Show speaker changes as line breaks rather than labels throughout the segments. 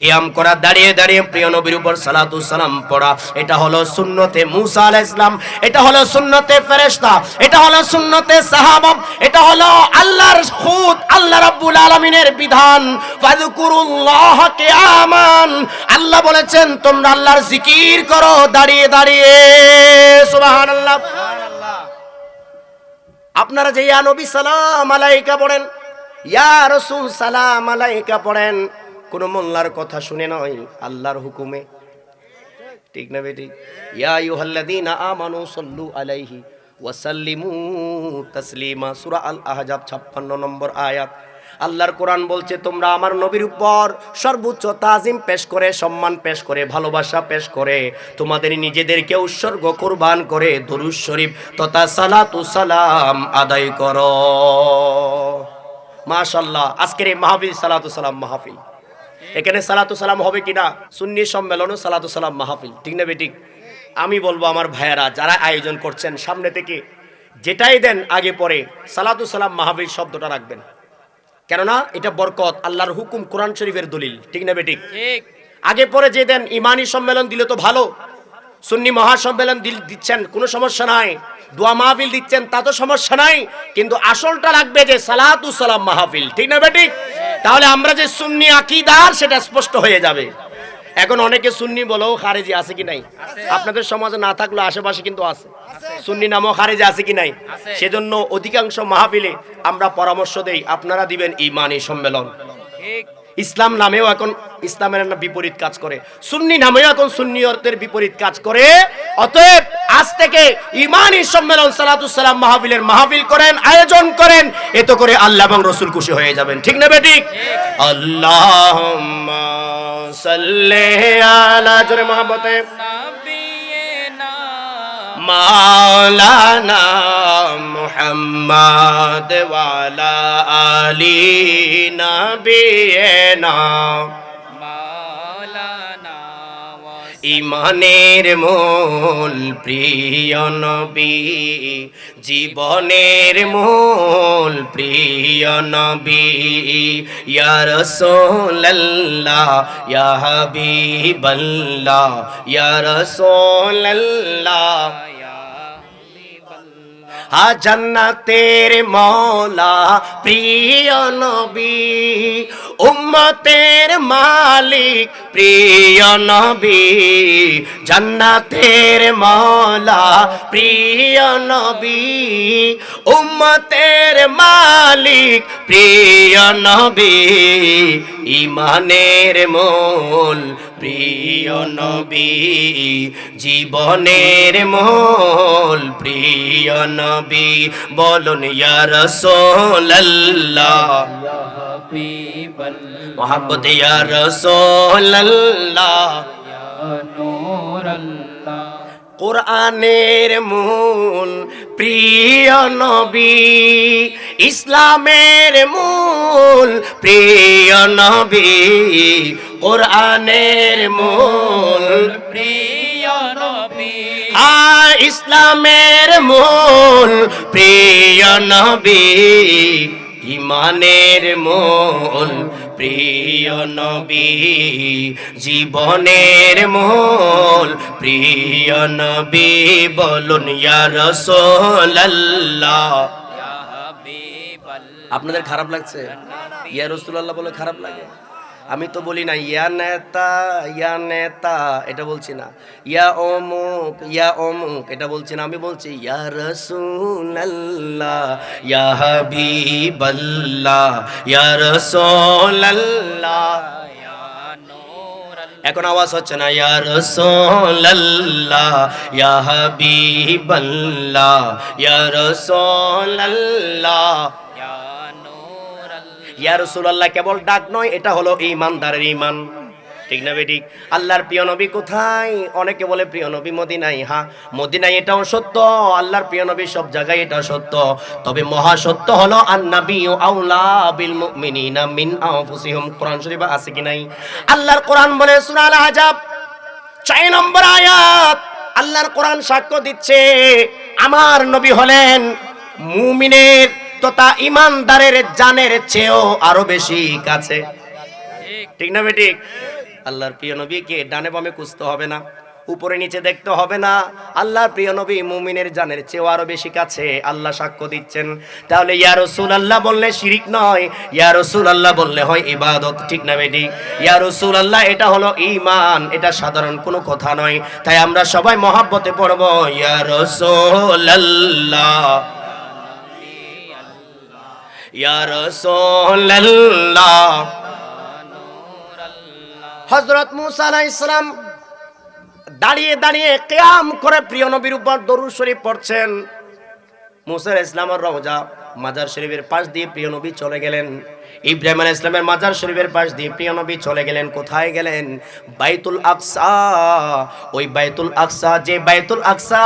কিয়াম করা, দাঁড়িয়ে দাঁড়িয়ে প্রিয় নবীর উপর সালাতু সালাম পড়া, এটা হলো সুন্নতে মুসা আলাইহিস সালাম, এটা হলো সুন্নতে ফেরেশতা, এটা হলো সুন্নতে সাহাবা, এটা হলো আল্লাহর খুদ আল্লাহ রাব্বুল আলামিনের বিধান। ফাযকুরুল্লাহ কিয়ামান, আল্লাহ বলেছেন তোমরা আল্লাহর জিকির করো দাঁড়িয়ে দাঁড়িয়ে। সুবহানাল্লাহ। আপনারা যে ইয়া নবী সালাম আলাইকা পড়েন, ইয়া রাসূল সালাম আলাইকা পড়েন, কোন মোল্লার কথা শুনে নয়, আল্লাহর হুকুমে। ঠিক না বেটি? ইয়া আইয়ুহাল্লাযীনা আমানু সাল্লু আলাইহি ওয়া সাল্লিমু তাসলিমা, সূরা আল আহজাব 56 নম্বর আয়াত। আল্লাহর কোরআন বলছে তোমরা আমার নবীর উপর সর্বোচ্চ তাজিম পেশ করে, সম্মান পেশ করে, ভালোবাসা পেশ করে, তোমাদের নিজেদেরকে উৎসর্গ কুরবান করে দরুদ শরীফ তথা সালাতু সালাম আদায় করো। মাশাআল্লাহ, আজকের এই মাহফিল সালাতু সালাম মাহফিল। এখানে সালাতু সালাম হবে কিনা, সুন্নি সম্মেলনও সালাতু সালাম মাহফিল। ঠিক না বেঠিক? আমি বলবো আমার ভাইয়েরা যারা আয়োজন করছেন, সামনে থেকে যেটাই দেন আগে পরে সালাতু সালাম মাহফিল শব্দটা রাখবেন, কেননা এটা বরকত, আল্লাহর হুকুম, কোরআন শরীফের দলিল। ঠিক না বেঠিক? ঠিক। আগে পরে যে দেন, ইমানি সম্মেলন দিলে তো ভালো, সুন্নি মহাসম্মেলন দিচ্ছেন কোনো সমস্যা নাই, দোয়া মাহফিল দিচ্ছেন তা তো সমস্যা নাই, কিন্তু আসলটা লাগবে যে সালাতু সালাম মাহফিল। ঠিক না বেঠিক? তাহলে আমরা যে সুন্নি আকীদার সেটা স্পষ্ট হয়ে যাবে। এখন অনেকে সুন্নি বলেও খারেজি আছে কি নাই? আপনাদের সমাজে না থাকলেও আশেপাশে কিন্তু আছে, সুন্নি নামও খারেজি আছে কি নাই? সেজন্য অধিকাংশ মাহফিলে আমরা পরামর্শ দেই আপনারা দিবেন ইমানি সম্মেলন। ইসলাম নামেও এখন ইসলামের বিপরীত কাজ করে, সুন্নি নামেও এখন সুন্নিয়তের বিপরীত কাজ করে। অতএব আজ থেকে ইমানি সম্মেলন সালাতু সালাম মাহফিলের মাহফিল করেন, আয়োজন করেন, এত করে আল্লাহ এবং রাসূল খুশি হয়ে যাবেন। ঠিক না বেঠিক? আল্লাহুম্মা সাল্লি আলা, জোরে মহব্বতে, মাওলানা মুহাম্মদ ওয়া আলা আলি নবিয়িনা, ইমানের মূল প্রিয় নবী, জীবনের মূল প্রিয় নবী, ইয়া রাসূলুল্লাহ ইয়া হাবিবাল্লাহ ইয়া রাসূলুল্লাহ, জান্নাতের মওলা প্রিয় নবী, উম্মতের মালিক প্রিয় নবী, জান্নাতের মওলা প্রিয় নবী, উম্মতের মালিক প্রিয় নবী, ইমানের মূল প্রিয় নবী, জীবনের মূল প্রিয় নবী, বলুন ইয়া রাসূলুল্লাহ ইয়া হাবিবাল্লাহ, মুহাম্মদ ইয়া রাসূলুল্লাহ ইয়া নূরুল্লাহ, কোরআনের মূল প্রিয় নবী, ইসলামের মূল প্রিয় নবী, কোরআনের মূল প্রিয় নবী, ইসলামের মূল প্রিয় নবী, ইমানের মূল প্রিয় নবী, জীবনের মূল প্রিয় নবী, বলুন ইয়া রাসূলুল্লাহ ইয়া হাবিবাল্লাহ। আপনাদের খারাপ লাগছে ইয়া রাসূলুল্লাহ বলে? খারাপ লাগে? আমি তো বলি না ইয়া নেতা, ইয়া নেতা, এটা বলছি না, ইয়া অমুক, ইয়া অমুক, এটা বলছি না, আমি বলছি ইয়া রাসূলুল্লাহ ইয়া হাবিবাল্লাহ ইয়া রাসূলুল্লাহ ইয়া নূরুল্লাহ। এখন আওয়াজ হচ্ছে না, ইয়া রাসূলুল্লাহ ইয়া হাবিবাল্লাহ ইয়া রাসূলুল্লাহ ইয়া রাসূলুল্লাহ কেবল ডাক নয়, এটা হলো ঈমানদারের ঈমান। ঠিক না বেঠিক? আল্লাহর প্রিয় নবী কোথায়? অনেকে বলে প্রিয় নবী মদিনায়। হ্যাঁ, মদিনায় এটাও সত্য, আল্লাহর প্রিয় নবী সব জায়গায় এটা সত্য। তবে মহা সত্য হলো আন-নাবিয়্যু আওলা বিল মুমিনিনা মিন আনফুসিহিম। কোরআন শরীফে আছে কি নাই? আল্লাহর কোরআন বলে সূরা আল আহজাব 6 নম্বর আয়াত, আল্লাহর কোরআন সাক্ষ্য দিচ্ছে আমার নবী হলেন মুমিনের তথা ইমানদারের জানের চেয়েও আরো বেশি কাছে। ঠিক না বেঠিক? আল্লাহর প্রিয় নবীকে ডানে বামে খুঁজতে হবে না, উপরে নিচে দেখতে হবে না। আল্লাহর প্রিয় নবী মুমিনের জানের চেয়েও আরো বেশি কাছে, আল্লাহ সাক্ষ্য দিচ্ছেন। তাহলে ইয়া রাসূলুল্লাহ বললে শিরিক নয়, ইয়া রাসূলুল্লাহ বললে হয় ইবাদত, ঠিক না বেটি? ইয়া রাসূলুল্লাহ এটা হলো ঈমান, এটা সাধারণ কোনো কথা নয়। তাই আমরা সবাই মহব্বতে পড়ব ইয়া রাসূলুল্লাহ, ইয়া রাসূলুল্লাহ। হযরত মুসা আলাইহিস সালাম দাঁড়িয়ে দাঁড়িয়ে কিয়াম করে প্রিয় নবীর উপর দরুদ শরীফ পড়ছেন। মুসা আলাইহিস সালামের রওজা মাজার শরীফের পাশ দিয়ে প্রিয় নবী চলে গেলেন। ইব্রাহিম আলাইহিস সালামের মাজার শরীফের পাশ দিয়ে প্রিয় নবী চলে গেলেন। কোথায় গেলেন? বাইতুল আকসা। ওই বাইতুল আকসা, যে বাইতুল আকসা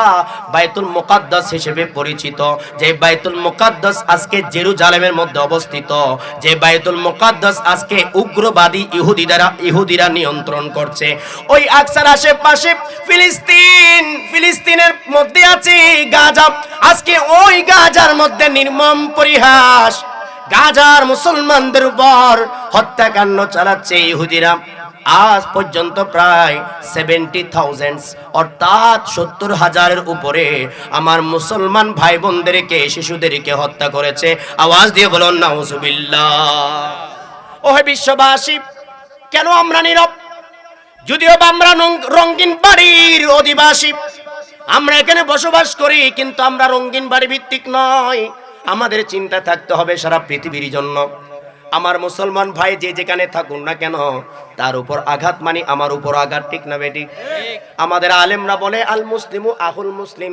বাইতুল মুকাদ্দাস হিসেবে পরিচিত, যে বাইতুল মুকাদ্দাস আজকে জেরুজালেমের মধ্যে অবস্থিত, যে বাইতুল মুকাদ্দাস আজকে উগ্রবাদী ইহুদিরা নিয়ন্ত্রণ করছে, ওই আকসার আশেপাশে ফিলিস্তিনের মধ্যে আছে গাজা। আজকে ওই গাজার মধ্যে নির্মম পরিহাস, গাজার মুসলমানদের উপর হত্যাকাণ্ড চালাচ্ছে ইহুদিরা। আজ পর্যন্ত প্রায় 70,000 অর্থাৎ 70,000-এর উপরে আমার মুসলমান ভাই বোনদেরকে, শিশুদেরকে হত্যা করেছে। আওয়াজ দিয়ে বলুন নাউজুবিল্লাহ। ওহে বিশ্ববাসী, কেন আমরা নীরব? যদিও আমরা রঙিন বাড়ির অধিবাসী, আমরা এখানে বসবাস করি, কিন্তু আমরা রঙিন বাড়ি ভিত্তিক নয়। আমাদের চিন্তা থাকতে হবে সারা পৃথিবীর জন্য। আমার মুসলমান ভাই যে যেখানে থাকুন না কেন, তার উপর আঘাত মানে আমার উপর আঘাত, ঠিক না বেটি? আমাদের আলেমরা বলে আল মুসলিমু আহুল মুসলিম,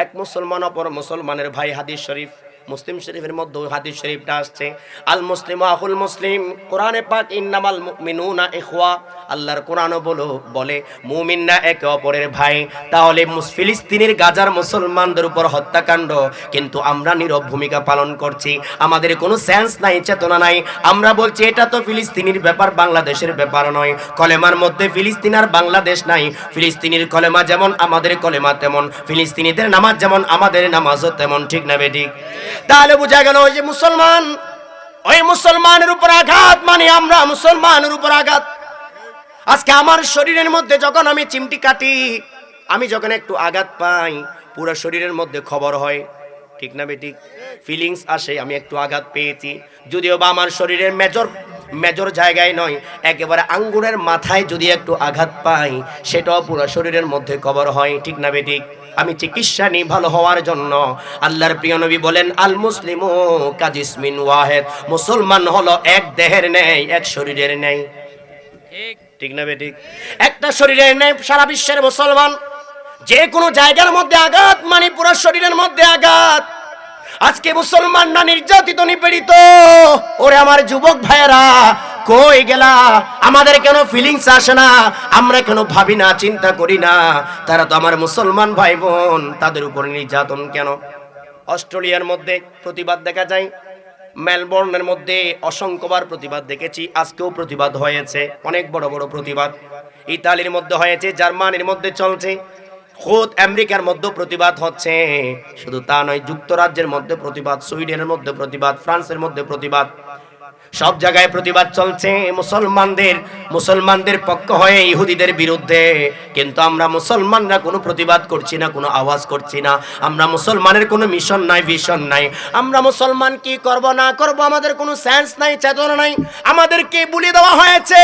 এক মুসলমান অপর মুসলমানের ভাই। হাদিস শরীফ, মুসলিম শরীফের মধ্যে হাদিস শরীফটা আসছে আল মুসলিমু আহুল মুসলিম। কোরআনে পাক ইন্নামাল মুমিনুনা ইখওয়া, আল্লাহর কোরআনও বলে মুমিনরা একে অপরের ভাই। তাহলে ফিলিস্তিনের গাজার মুসলমানদের উপর হত্যাকাণ্ড, কিন্তু আমরা নীরব ভূমিকা পালন করছি। আমাদের কোনো সেন্স নাই, চেতনা নাই। আমরা বলছি এটা তো ফিলিস্তিনের ব্যাপার, বাংলাদেশের ব্যাপার নয়। কলেমার মধ্যে ফিলিস্তিন আর বাংলাদেশ নাই। ফিলিস্তিনের কলেমা যেমন আমাদের কলেমা তেমন, ফিলিস্তিনিদের নামাজ যেমন আমাদের নামাজও তেমন, ঠিক না বেঠিক? তাহলে বোঝা গেল যে মুসলমান, ওই মুসলমানের উপর আঘাত মানে আমরা মুসলমানের উপর আঘাত। আজকে আমার শরীরের মধ্যে যখন আমি চিমটি কাটি, আমি যখন একটু আঘাত পাই, পুরো শরীরের মধ্যে খবর হয়, ঠিক না বেঠিক? ফিলিংস আসে, আমি একটু আঘাত পেয়েছি। যদিও বা আমার শরীরের মেজর জায়গায় নয়, একেবারে আঙ্গুলের মাথায় যদি একটু আঘাত পাই, সেটাও পুরো শরীরের মধ্যে খবর হয়, ঠিক না বেঠিক? আমি চিকিৎসা নিই ভালো হওয়ার জন্য। আল্লাহর প্রিয় নবী বলেন আল মুসলিমু কাজিসমিন ওয়াহিদ, মুসলমান হলো এক দেহের ন্যায়, এক শরীরের ন্যায়, ঠিক না বেঠিক? একটা শরীরের ন্যায় সারা বিশ্বের মুসলমান। যে কোনো জায়গার মধ্যে আঘাত মানে পুরো শরীরের মধ্যে আঘাত। আজকে মুসলমানরা নির্যাতিত, নিপীড়িত। ওরে আমার যুবক ভাইয়েরা, কই গেলা? আমাদের কেন ফিলিংস আসে না? আমরা কেন ভাবি না, চিন্তা করি না? তারা তো আমার মুসলমান ভাই বোন, তাদের উপর নির্যাতন কেন? অস্ট্রেলিয়ার মধ্যে প্রতিবাদ দেখা যায়, মেলবোর্নের মধ্যে অসংখ্যবার প্রতিবাদ দেখেছি, আজকেও প্রতিবাদ হয়েছে, অনেক বড় বড় প্রতিবাদ। ইতালির মধ্যে হয়েছে, জার্মানির মধ্যে চলছে, খোদ আমেরিকার মধ্যে প্রতিবাদ হচ্ছে। শুধু তা নয়, যুক্তরাজ্যের মধ্যে প্রতিবাদ, সুইডেনের মধ্যে প্রতিবাদ, ফ্রান্সের মধ্যে প্রতিবাদ, সব জায়গায় প্রতিবাদ চলছে মুসলমানদের পক্ষ হয়ে ইহুদিদের বিরুদ্ধে। কিন্তু আমরা মুসলমানরা কোনো প্রতিবাদ করছি না, কোনো আওয়াজ করছি না। আমরা মুসলমানের কোনো মিশন নাই, ভিশন নাই। আমরা মুসলমান কি করব না করব আমাদের কোনো সেন্স নাই, চেতনা নাই। আমাদেরকে বলে দেওয়া হয়েছে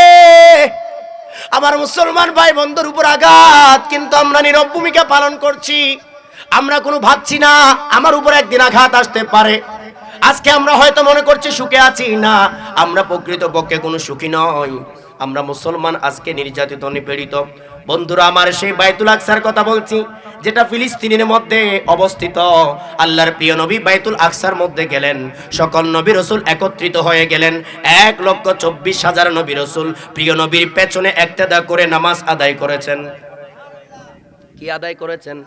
আমার মুসলমান ভাই বন্ধুর উপর আঘাত, কিন্তু আমরা নীরব ভূমিকা পালন করছি। আমরা কোনো ভাবছি না আমার উপর একদিন আঘাত আসতে পারে। আজকে আমরা হয়তো মনে করছি সুখে আছি, না, আমরা প্রকৃতপক্ষে কোনো সুখী নই। আমরা মুসলমান আজকে নির্যাতিত, নিপীড়িত। বন্ধুরা আমার, সেই বাইতুল আকসার কথা বলছি, যেটা ফিলিস্তিনের মধ্যে অবস্থিত। আল্লাহর প্রিয় নবী বাইতুল আকসার মধ্যে গেলেন, সকল নবী রাসূল একত্রিত হয়ে গেলেন। 1,24,000 নবী রাসূল প্রিয় নবীর পেছনে ইক্তেদা করে নামাজ আদায় করেছেন। কি আদায় করেছেন?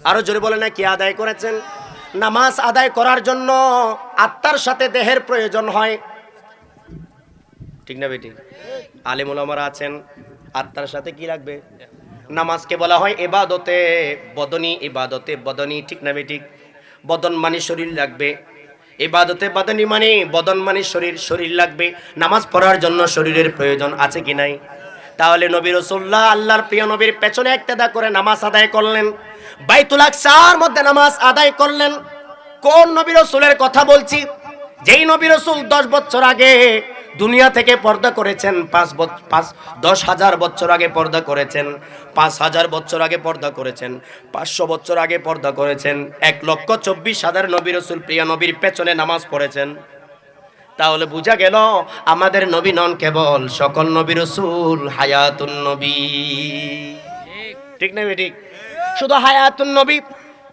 আরো জোরে বলেন না, কি আদায় করেছেন? নামাজ আদায় করার জন্য আত্মার সাথে দেহের প্রয়োজন হয়, ঠিক না বেটি? আলেম ওলামারা আছেন, আত্মার সাথে কি লাগবে? নামাজকে বলা হয় ইবাদতে বদনী, ইবাদতে বদনী, ঠিক না বেটি? বদন মানে শরীর লাগবে, ইবাদতে বদনী মানে বদন মানে শরীর লাগবে। নামাজ পড়ার জন্য শরীরের প্রয়োজন আছে কি নাই? তাহলে নবী রাসূলুল্লাহ আল্লাহর প্রিয় নবীর পেছনে ইক্তেদা করে নামাজ আদায় করলেন, বাইতুল আকসার মধ্যে নামাজ আদায় করলেন। কোন নবী রাসূলের কথা বলছি? যেই নবী রাসূল 10 বছর আগে দুনিয়া থেকে পর্দা করেছেন, 10,000 বছর আগে পর্দা করেছেন, 5,000 বছর আগে পর্দা করেছেন, 500 বছর আগে পর্দা করেছেন, 1,24,000 নবী রাসূল প্রিয় নবীর পেছনে নামাজ পড়েছেন। তাহলে বোঝা গেল আমাদের নবী নন কেবল, সকল নবী রাসূল হায়াতুন নবী। ঠিক না ঠিক? শুধু হায়াতুন নবী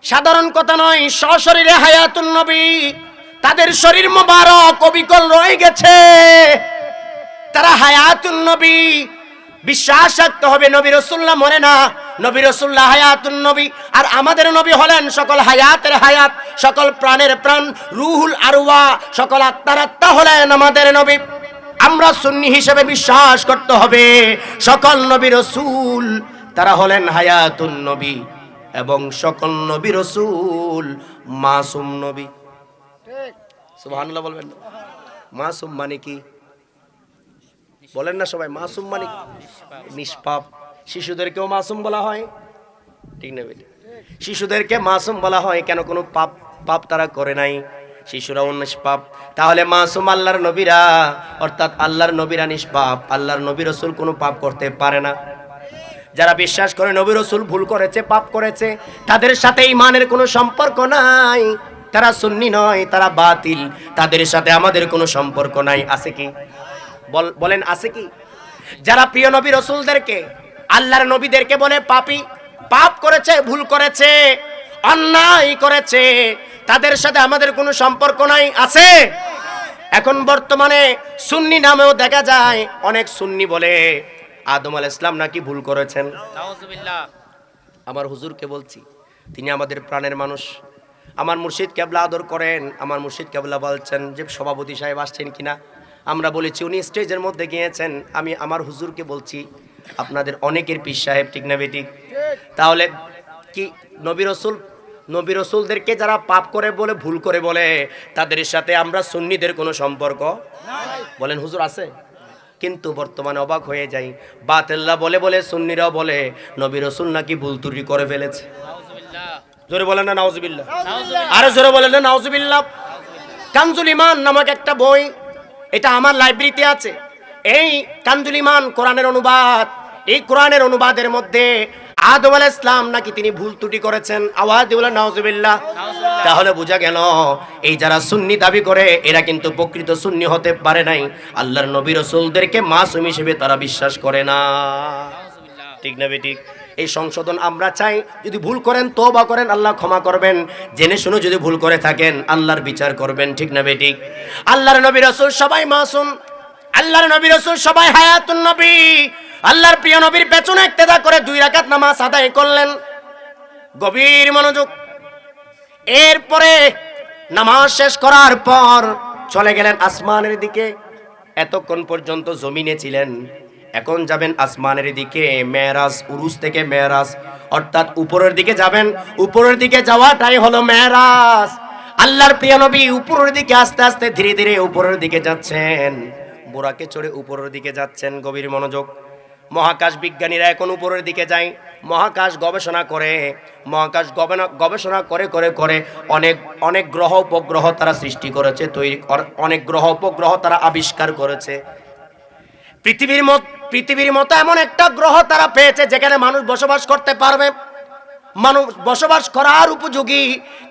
সাধারণ কথা নয়, সশরীরে হায়াতুন নবী। তাদের শরীর মোবারক অবিকল রয়ে গেছে, তারা হায়াতুন নবী। বিশ্বাস রাখতে হবে নবী রাসূলুল্লাহ মরে না, নবী রাসূলুল্লাহ হায়াতুন নবী। আর আমাদের নবী হলেন সকল হায়াতের হায়াত, সকল প্রাণের প্রাণ, রুহুল আরওয়া, সকল আত্মার আত্মা হলেন আমাদের নবী। আমরা সুন্নি হিসেবে বিশ্বাস করতে হবে সকল নবী রাসূল তারা হলেন হায়াতুন নবী, এবং সকল নবী রাসূল মাসুম নবী। সুবহানাল্লাহ বলবেন না? মাসুম মানে কি বলেন না সবাই? মাসুম মানে নিষ্পাপ। শিশুদেরকেও মাসুম বলা হয়, ঠিক না বেটি? শিশুদেরকে মাসুম বলা হয় কেন? কোনো পাপ তারা করে নাই, শিশুরাও নিষ্পাপ। তাহলে মাসুম আল্লাহর নবীরা, অর্থাৎ আল্লাহর নবীরা নিষ্পাপ। আল্লাহর নবী রাসূল কোনো পাপ করতে পারে না। যারা বিশ্বাস করে নবী রাসূল ভুল করেছে, পাপ করেছে, তাদের সাথে ঈমানের কোনো সম্পর্ক নাই, তারা সুন্নি নয়, তারা বাতিল, তাদের সাথে আমাদের কোনো সম্পর্ক নাই। আছে কি? বলেন আছে কি? যারা প্রিয় নবী রাসূলদেরকে, আল্লাহর নবীদেরকে বলে পাপী, পাপ করেছে, ভুল করেছে, অন্যায় করেছে, তাদের সাথে আমাদের কোনো সম্পর্ক নাই। আছে? এখন বর্তমানে সুন্নি নামেও দেখা যায় অনেক সুন্নি বলে আদম আলাইহিস সালাম নাকি ভুল করেছেন। নাউজুবিল্লাহ। আমার হুজুরকে বলছি, তিনি আমাদের প্রাণের মানুষ। আমার মুর্শিদ কেবলা আদর করেন। আমার মুর্শিদ কেবলা বলছেন যে সভাপতি সাহেব আসছেন কিনা, আমরা বলেছি উনি স্টেজের মধ্যে গিয়েছেন। আমি আমার হুজুরকে বলছি আপনাদের অনেকের পীর সাহেব, ঠিক না বেটি? তাহলে কি নবী রাসূলদেরকে যারা পাপ করে বলে, ভুল করে বলে, তাদের সাথে আমরা সুন্নিদের কোনো সম্পর্ক নাই। বলেন হুজুর আছে? কিন্তু বর্তমানে অবাক হয়ে যাই, বাতিল্লাহ বলে বলে সুন্নিরাও বলে নবী রাসূল নাকি ভুল ত্রুটি করে ফেলেছে। জোরে বলেন না নাউজুবিল্লাহ? আরে জোরে বলেন না নাউজুবিল্লাহ? কানজুল ঈমান নামক একটা বই, এটা আমার লাইব্রেরিতে আছে। এই কানজুল ঈমান কোরআনের অনুবাদ। এই কোরআনের অনুবাদের মধ্যে আদম আলাইহিস সালাম নাকি তিনি ভুল ত্রুটি করেছেন। আওয়াজ দিয়ে বলেন নাউজুবিল্লাহ। তাহলে বোঝা গেল এই যারা সুন্নি দাবি করে এরা কিন্তু প্রকৃত সুন্নি হতে পারে নাই। আল্লাহর নবী রাসূলদেরকে মাসুম হিসেবে তারা বিশ্বাস করে না। ঠিক না বেঠিক? এই সংশোধন আমরা চাই। যদি ভুল করেন তওবা করেন, আল্লাহ ক্ষমা করবেন। জেনে শুনে যদি ভুল করে থাকেন আল্লাহর বিচার করবেন। ঠিক না বেঠিক? আল্লাহর নবী রাসূল সবাই মাসুম, আল্লাহর নবী রাসূল সবাই হায়াতুন নবী। আল্লাহর প্রিয় নবীর পেছনে ইক্তেদা করে 2 রাকাত নামাজ আদায় করলেন। গভীর মনোযোগ। এরপরে নামাজ শেষ করার পর চলে গেলেন আসমানের দিকে। এতক্ষণ পর্যন্ত জমিনে ছিলেন, এখন যাবেন আসমানের দিকে। মেরাজ, উরুজ থেকে মেরাজ, অর্থাৎ উপরের দিকে যাবেন। উপরের দিকে যাওয়াটাই হলো মেরাজ। আল্লাহর প্রিয় নবী উপরের দিকে আস্তে আস্তে ধীরে ধীরে উপরের দিকে যাচ্ছেন, বুরাকে চড়ে উপরের দিকে যাচ্ছেন। গভীর মনোযোগ। মহাকাশ বিজ্ঞানীরা এখন উপরের দিকে যায়, মহাকাশ গবেষণা করে, মহাকাশ গবেষণা করে করে করে অনেক অনেক গ্রহ উপগ্রহ তারা সৃষ্টি করেছে, তৈরি অনেক গ্রহ উপগ্রহ তারা আবিষ্কার করেছে। পৃথিবীর মতো এমন একটা গ্রহ তারা পেয়েছে যেখানে মানুষ বসবাস করতে পারবে, মানুষ বসবাস করার উপযোগী।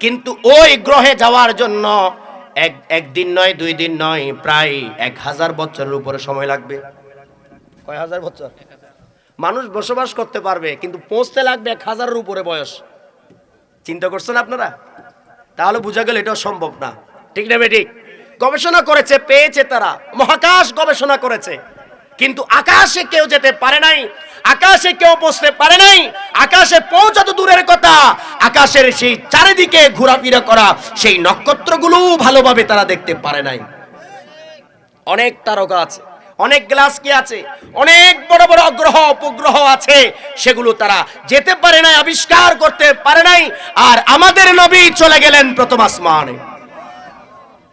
কিন্তু ওই গ্রহে যাওয়ার জন্য একদিন নয়, 2 দিন নয়, প্রায় 1000 বছরের উপরে সময় লাগবে। কয় হাজার বছর? মানুষ বসবাস করতে পারবে কিন্তু পৌঁছতে লাগবে 1000-এর উপরে বয়স। চিন্তা করছেন আপনারা? তাহলে বোঝা গেল এটাও সম্ভব না। ঠিক না বেঠিক? গবেষণা করেছে, পেয়েছে তারা, মহাকাশ গবেষণা করেছে, কিন্তু আকাশে কেউ যেতে পারে নাই, আকাশে কেউ পৌঁছতে পারে নাই। আকাশে পৌঁছা তো দূরের কথা, আকাশের সেই চারিদিকে ঘোরাফেরা করা সেই নক্ষত্রগুলো ভালোভাবে তারা দেখতে পারে নাই। অনেক তারকা আছে, অনেক গ্যালাক্সি আছে, অনেক বড় বড় গ্রহ উপগ্রহ আছে, সেগুলো তারা যেতে পারে নাই, আবিষ্কার করতে পারে নাই। আর আমাদের নবী চলে গেলেন প্রথম আসমানে।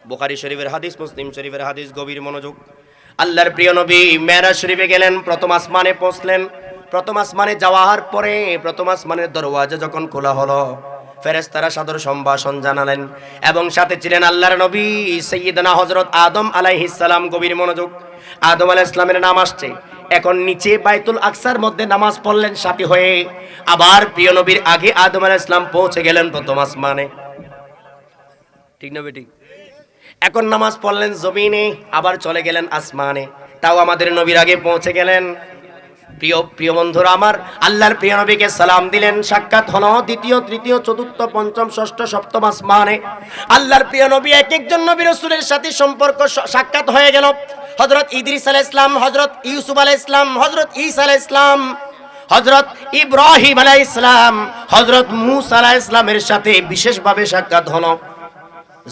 বুখারী শরীফের হাদিস, মুসলিম শরীফের হাদিস। গভীর মনোযোগ। আল্লাহর প্রিয় নবী মেরাজ শরীফে গেলেন, প্রথম আসমানে পৌঁছলেন। প্রথম আসমানে যাওয়ার পরে প্রথম আসমানের দরওয়াজা যখন খোলা হলো, ফেরেশতারা সাদর সম্ভাষণ জানালেন এবং সাথে ছিলেন আল্লাহর নবী সাইয়্যিদনা হযরত আদম আলাইহিস সালাম। গভীর মনোযোগ, আদম আলাইহিস সালামের নাম আসছে। এখন নিচে বাইতুল আকসার মধ্যে নামাজ পড়লেন সাথী হয়ে। আবার প্রিয় নবীর আগে আদম আলাইহিস সালাম পৌঁছে গেলেন প্রথম আসমানে। ঠিক না বেটি? এখন নামাজ পড়লেন জমিনে, আবার চলে গেলেন আসমানে, তাও আমাদের নবীর আগে পৌঁছে গেলেন। প্রিয় বন্ধুরা আমার, আল্লাহর প্রিয় নবীকে সালাম দিলেন, সাক্ষাৎ হলো দ্বিতীয়, তৃতীয়, চতুর্থ, পঞ্চম, ষষ্ঠ, সপ্তম আসমানে। আল্লাহর প্রিয় নবী এক একজন নবী রাসূলের সাথে সম্পর্ক সাক্ষাৎ হয়ে গেল। হযরত ইদ্রিস আলাইহিস সালাম, হযরত ইউসুফ আলাইহিস সালাম, হযরত ঈসা আলাইহিস সালাম, হযরত ইব্রাহিম আলাইহিস সালাম, হযরত মূসা আলাইহিস সালামের সাথে বিশেষভাবে সাক্ষাৎ হলো।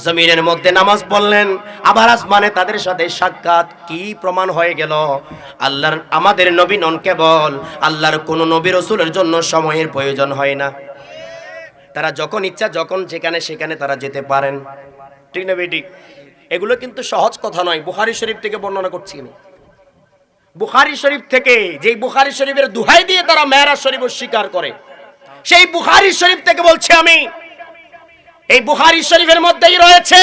জমিনের মধ্যে নামাজ পড়লেন, আবার আসমানে তাদের সাথে সাক্ষাৎ। কি প্রমাণ হয়ে গেল? আল্লাহর আমাদের নবী নন কেবল, আল্লাহর কোন নবী রাসূলের জন্য সময়ের প্রয়োজন হয় না। তারা যখন ইচ্ছা যখন যেখানে সেখানে তারা যেতে পারেন। ঠিক না বেটি? এগুলো কিন্তু সহজ কথা নয়। বুখারী শরীফ থেকে বর্ণনা করছি আমি। বুখারী শরীফ থেকে, যেই বুখারী শরীফের দোহাই দিয়ে তারা মেরাজ শরীফ স্বীকার করে, সেই বুখারী শরীফ থেকে বলছি আমি। এই বুখারী শরীফের মধ্যেই রয়েছে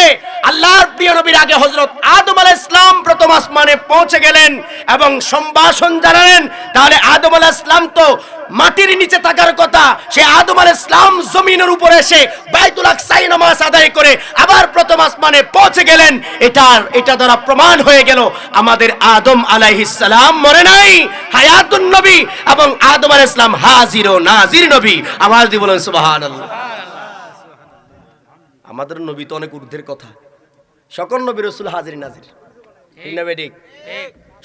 আল্লাহর প্রিয় নবীর আগে হযরত আদম আলাইহিস সালাম প্রথম আসমানে পৌঁছে গেলেন এবং সম্ভাষণ জানালেন। তাহলে আদম আলাইহিস সালাম তো মাটির নিচে থাকার কথা, সে আদম আলাইহিস সালাম জমিনের উপরে এসে বাইতুল আকসায় নামাজ আদায় করে আবার প্রথম আসমানে পৌঁছে গেলেন। এটা দ্বারা প্রমাণ হয়ে গেল আমাদের আদম আলাইহিস সালাম মরে নাই, হায়াতুন নবী, এবং আদম আলাইহিস সালাম হাজির ও নাজির নবী। আওয়াজ দিয়ে বলেন সুবহানাল্লাহ। আমাদের নবী তো অনেক ঊর্ধ্বের কথা। সকল নবী রাসূল হাজির নাজির। ঠিক না বেঠিক?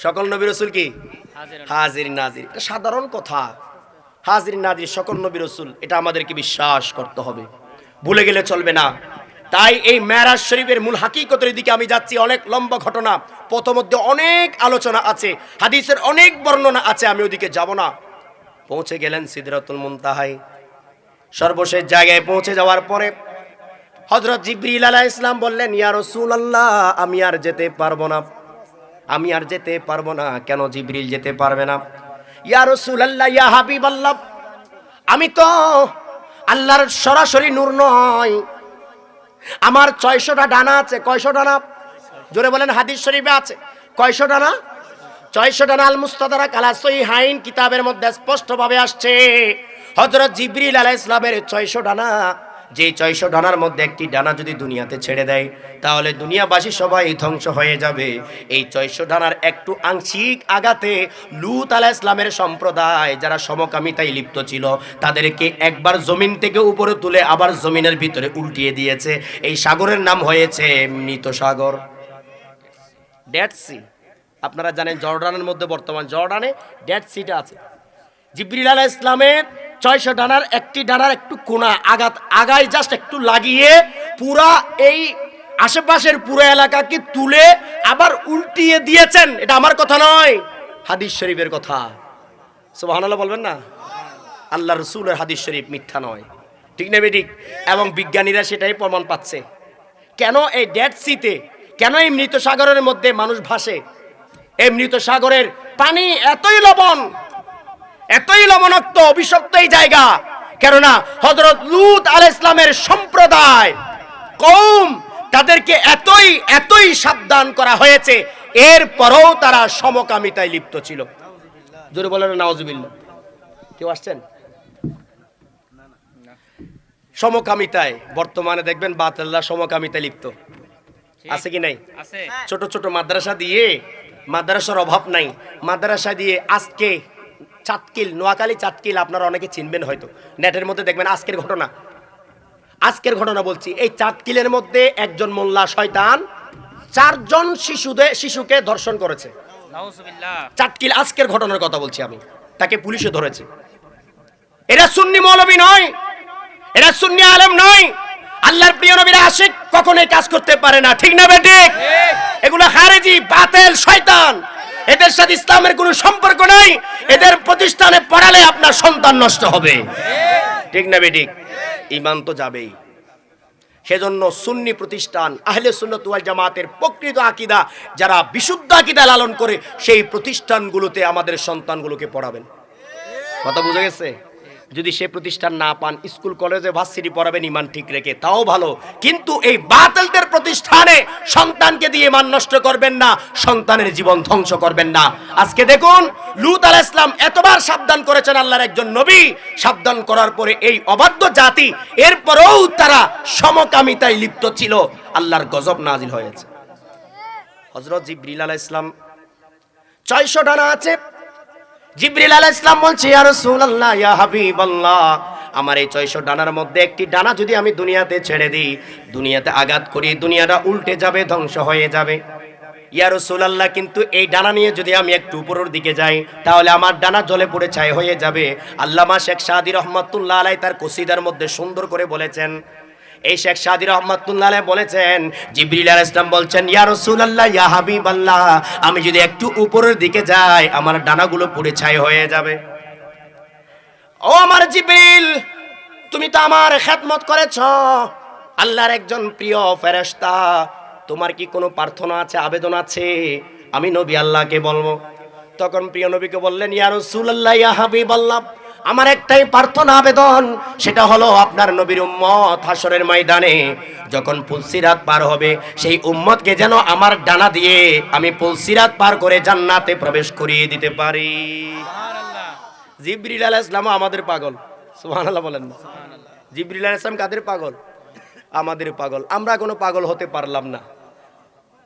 সকল নবী রাসূল কি হাজির নাজির, এটা সাধারণ কথা। হাজির নাজির সকল নবী রাসূল, এটা আমাদেরকে বিশ্বাস করতে হবে, ভুলে গেলে চলবে না। তাই এই মেরাজ শরীফের মূল হাকিকতের দিকে আমি যাচ্ছি। অনেক লম্বা ঘটনা, প্রথমধ্যে অনেক আলোচনা আছে, হাদিসের অনেক বর্ণনা আছে, আমি ওদিকে যাব না। পৌঁছে গেলেন সিদরাতুল মুনতাহায়। সর্বশেষ জায়গায় পৌঁছে যাওয়ার পরে হযরত জিবরিল আলাইহিস সালাম বললেন, ইয়া রাসূলুল্লাহ, আমি আর যেতে পারবো না, আমি আর যেতে পারবো না। কেন জিবরিল যেতে পারবে না? ইয়া রাসূলুল্লাহ, ইয়া হাবিবাল্লাহ, আমি তো আল্লাহর সরাসরি নূর নয়, আমার 600টা ডানা আছে। কয়শো ডানা? জোরে বলেন, হাদিস শরীফে আছে কয়শো ডানা? 600 ডানা। আল মুস্তাদরাক আলা সহিহাইন কিতাবের মধ্যে স্পষ্টভাবে আসছে হযরত জিবরিল আলাইহিস সালামের 600 ডানা। যে 600 ডানার মধ্যে একটি ডানা যদি দুনিয়াতে ছেড়ে দেয়, তাহলে দুনিয়াবাসী সবাই ধ্বংস হয়ে যাবে। এই 600 ডানার একটু আংশিক আঘাতে লূত আলাইহিস সালামের সম্প্রদায় যারা সমকামিতায় লিপ্ত ছিল, তাদেরকে একবার জমিন থেকে উপরে তুলে আবার জমিনের ভিতরে উল্টিয়ে দিয়েছে। এই সাগরের নাম হয়েছে মৃত সাগর, ডেড সি। আপনারা জানেন জর্ডানের মধ্যে, বর্তমান জর্ডানে ডেড সিটা আছে। জিবরিল আলাইহিস সালামের 600 ডানার একটি ডানার একটু কোনা আগায় জাস্ট একটু লাগিয়ে পুরা এই আশেপাশের পুরো এলাকাকে তুলে আবার উল্টিয়ে দিয়েছেন। এটা আমার কথা নয়, হাদিস শরীফের কথা। সুবহানাল্লাহ বলবেন না? আল্লাহ রাসূলের হাদিস শরীফ মিথ্যা নয়। ঠিক না বেঠিক? এবং বিজ্ঞানীরা সেটাই প্রমাণ পাচ্ছে। কেন এই ডেড সিতে, কেন এই মৃত সাগরের মধ্যে মানুষ ভাসে? এই মৃত সাগরের পানি এতই লবণ, এতই লবণাক্ত, অভিশপ্ত এই জায়গা, কেননা হযরত লূত আলাইহিস সালামের সম্প্রদায় কওম, তাদেরকে এতই সাবধান করা হয়েছে, এরপরও তারা সমকামিতায় লিপ্ত ছিল। জোরে বলেন নাউজুবিল্লাহ। কেউ আসছেন? সমকামিতায় বর্তমানে দেখবেন বাতিলরা সমকামিতায় লিপ্ত আছে কি নাই? ছোট ছোট মাদ্রাসা দিয়ে, মাদ্রাসার অভাব নাই, মাদ্রাসা দিয়ে আজকে চাটকিল, নোয়াখালী চাটকিল আপনারা অনেকে চিনবেন হয়তো, নেটের মধ্যে দেখবেন আজকের ঘটনা বলছি। এই চাটকিলের মধ্যে একজন মোল্লা শয়তান 4 জন শিশুকে ধর্ষণ করেছে। চাটকিল, আজকের ঘটনার কথা বলছি আমি। তাকে পুলিশে ধরেছে। এরা সুন্নি মৌলবী নয়, এরা সুন্নি আলেম নয়। আল্লাহর প্রিয় নবীর আশিক কখনোই কাজ করতে পারে না। ঠিক না বেঠিক? এগুলো খারেজি, বাতিল, শয়তান। এদের সাথে ইসলামের কোনো সম্পর্ক নাই। এদের প্রতিষ্ঠানে পড়ালে আপনার সন্তান নষ্ট হবে। ঠিক না বেঠিক? ঈমান তো যাবেই। সেজন্য সুন্নি প্রতিষ্ঠান আহলে সুন্নাত ওয়াল জামাতের প্রকৃত আকীদা যারা বিশুদ্ধ আকীদা লালন করে সেই প্রতিষ্ঠানগুলোতে আমাদের সন্তানগুলোকে পড়াবেন। কথা বুঝে গেছে? যদি সে প্রতিষ্ঠান না পান, স্কুল কলেজে ভার্সিটি পড়াবেন ইমান ঠিক রেখে, তাও ভালো, কিন্তু এই বাতিলদের প্রতিষ্ঠানে সন্তানকে দিয়ে ইমান নষ্ট করবেন না, সন্তানের জীবন ধ্বংস করবেন না। আজকে দেখুন, লূত আলাইহিস সালাম এতবার সাবধান করেছেন আল্লাহর একজন নবী, সাবধান করার পরে এই অবাধ্য জাতি এরপরেও তারা সমকামিতায় লিপ্ত ছিল, আল্লাহর গজব নাজিল হয়েছে। হযরত জিবরিল আলাইহিস সালাম 600 ডানা আছে। জিবরিল আলাইহিস সালাম বলছে, ইয়া রাসূলুল্লাহ, ইয়া হাবিবাল্লাহ, আমার এই 600 ডানার মধ্যে একটি ডানা যদি আমি দুনিয়াতে ছেড়ে দিই, দুনিয়াতে আঘাত করি, দুনিয়াটা উল্টে যাবে, ধ্বংস হয়ে যাবে। ইয়া রাসূলুল্লাহ, কিন্তু এই ডানা নিয়ে যদি আমি একটু উপরের দিকে যাই, তাহলে আমার ডানা জ্বলে পুড়ে ছাই হয়ে যাবে। আল্লামা শেখ সাদী রহমাতুল্লাহ আলাইহি তার কসিদার মধ্যে সুন্দর করে বলেছেন, এই শেখ সাদী রহমাতুল্লাহ আলাইহি বলেছেন, জিবরিল আলাইহিস সালাম বলছেন, ইয়া রাসূলুল্লাহ, ইয়া হাবিবাল্লাহ, আমি যদি একটু উপরের দিকে যাই, আমার ডানাগুলো পুড়ে ছাই হয়ে যাবে। ও আমার জিবরিল, তুমি তো আমার খেদমত করেছো, আল্লাহর একজন প্রিয় ফেরেশতা, তোমার কি কোনো প্রার্থনা আছে, আবেদন আছে? আমি নবী আল্লাহকে বলবো। তখন প্রিয় নবীকে বললেন, ইয়া রাসূলুল্লাহ, ইয়া হাবিবাল্লাহ, আমার একটাই প্রার্থনা আবেদন, সেটা হলো আপনার নবীর উম্মত হাসরের ময়দানে যখন পুলসিরাত পার হবে, সেই উম্মতকে যেন আমার ডানা দিয়ে আমি পুলসিরাত পার করে জান্নাতে প্রবেশ করিয়ে দিতে পারি। জিবরিল আলাইহিস সালাম আমাদের পাগল, সুবহানাল্লাহ বলেন না? জিবরিল আলাইহিস সালাম কাদের পাগল? আমাদের পাগল। আমরা কোনো পাগল হতে পারলাম না,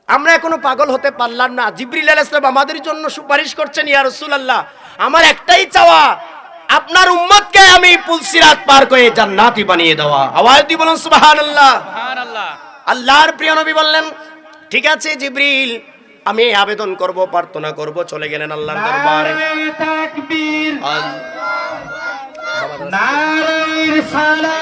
আমরা এখনো পাগল হতে পারলাম না। জিবরিল আলাইহিস সালাম আমাদের জন্য সুপারিশ করছেন, ইয়া রাসূলুল্লাহ, আমার একটাই চাওয়া, আপনার উম্মতকে আমি পুলসিরাত পার করে জান্নাতি বানিয়ে দেওয়া। আওয়াজ দিয়ে বলুন সুবহানাল্লাহ। সুবহানাল্লাহ। আল্লাহর প্রিয় নবী বললেন, ঠিক আছে জিবরিল, আমি আবেদন করব, প্রার্থনা করব। চলে গেলেন আল্লাহর দরবারে। তাকবীর, নারে রিসালাত।